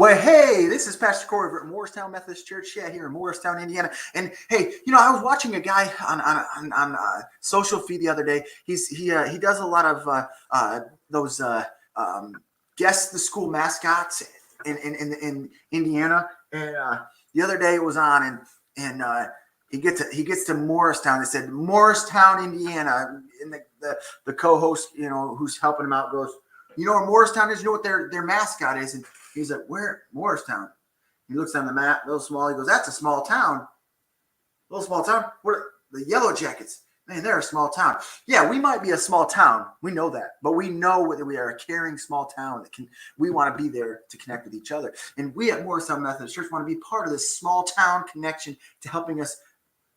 Well, hey, this is Pastor Corey over at Morristown Methodist Church, here in Morristown, Indiana. And hey, I was watching a guy on social feed the other day. He does a lot of those guess the school mascots in Indiana. And the other day it was on, and he gets to Morristown. They said Morristown, Indiana, and the co-host, who's helping him out, goes, "You know where Morristown is? You know what their mascot is?" And he's like, "Where? Morristown." He looks on the map, real small. He goes, "That's a small town. Little small town. Where the Yellow Jackets? Man, they're a small town." Yeah, we might be a small town. We know that, but we know that we are a caring small town that we want to be there to connect with each other. And we at Morristown Methodist Church want to be part of this small town connection to helping us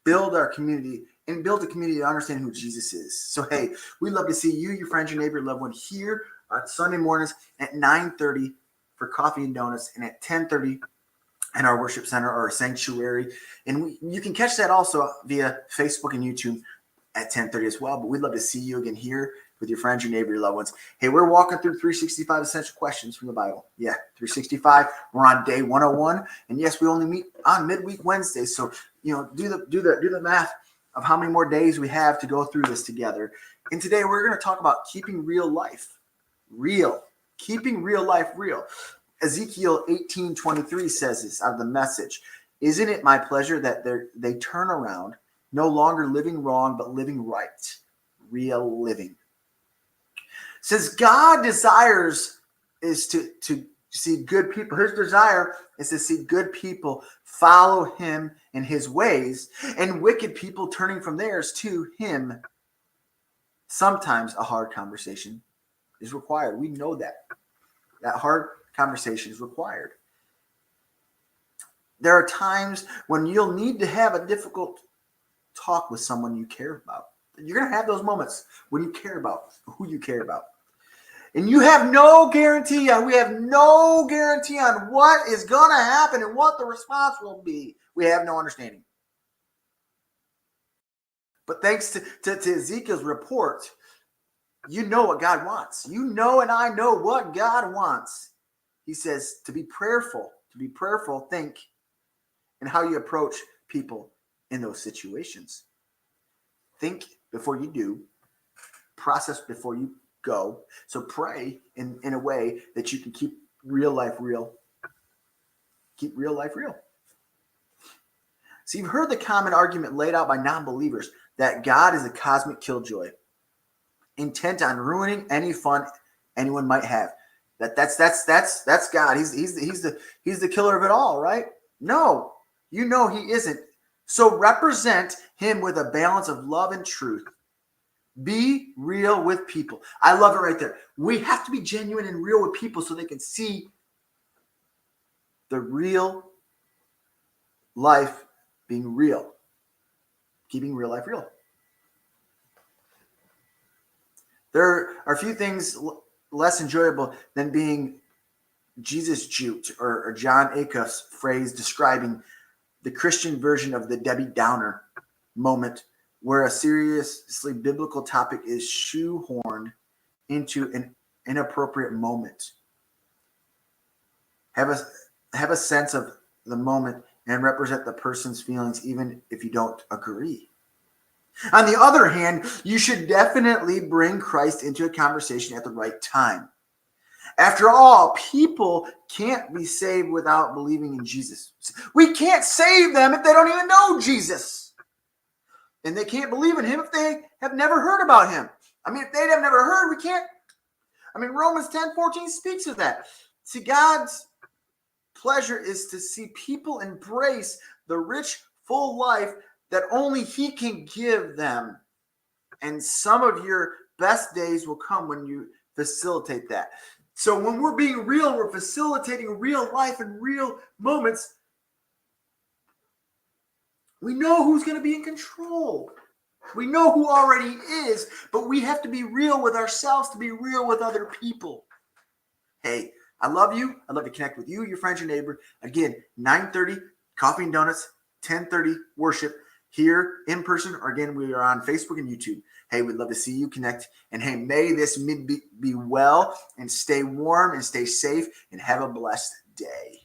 build our community and build a community to understand who Jesus is. So hey, we'd love to see you, your friends, your neighbor, your loved one here on Sunday mornings at 9:30 for coffee and donuts, and at 10:30 in our worship center or our sanctuary. And you can catch that also via Facebook and YouTube at 10:30 as well. But we'd love to see you again here with your friends, your neighbor, your loved ones. Hey, we're walking through 365 essential questions from the Bible. Yeah, 365. We're on day 101, and yes, we only meet on midweek Wednesdays. So do the math of how many more days we have to go through this together. And today we're going to talk about keeping real life real. Keeping real life real. Ezekiel 18:23 says this out of the Message. "Isn't it my pleasure that they turn around, no longer living wrong, but living right?" Real living. Says God desires is to see good people. His desire is to see good people follow him in his ways, and wicked people turning from theirs to him. Sometimes a hard conversation is required. We know that. That hard conversation is required. There are times when you'll need to have a difficult talk with someone you care about. You're going to have those moments when you care about who you care about. And you have no guarantee, we have no guarantee on what is going to happen and what the response will be. We have no understanding. But thanks to Ezekiel's report, you know what God wants. You know, and I know what God wants. He says to be prayerful, think, and how you approach people in those situations. Think before you do, process before you go. So pray in a way that you can keep real life real. Keep real life real. So you've heard the common argument laid out by non-believers that God is a cosmic killjoy, intent on ruining any fun anyone might have. That's God. He's the killer of it all, right? No, he isn't. So represent him with a balance of love and truth. Be real with people. I love it right there. We have to be genuine and real with people so they can see the real life being real. Keeping real life real. There are a few things less enjoyable than being Jesus juked, or John Acuff's phrase describing the Christian version of the Debbie Downer moment, where a seriously biblical topic is shoehorned into an inappropriate moment. Have a sense of the moment and represent the person's feelings, even if you don't agree. On the other hand, you should definitely bring Christ into a conversation at the right time. After all, people can't be saved without believing in Jesus. We can't save them if they don't even know Jesus. And they can't believe in him if they have never heard about him. If they have never heard, we can't. Romans 10:14 speaks of that. See, God's pleasure is to see people embrace the rich, full life that only he can give them. And some of your best days will come when you facilitate that. So when we're being real, we're facilitating real life and real moments. We know who's going to be in control. We know who already is, but we have to be real with ourselves to be real with other people. Hey, I love you. I'd love to connect with you, your friends, your neighbor. Again, 9:30, coffee and donuts, 10:30, worship here in person, or again, we are on Facebook and YouTube. Hey, we'd love to see you connect. And hey, may this mid be well and stay warm and stay safe and have a blessed day. day.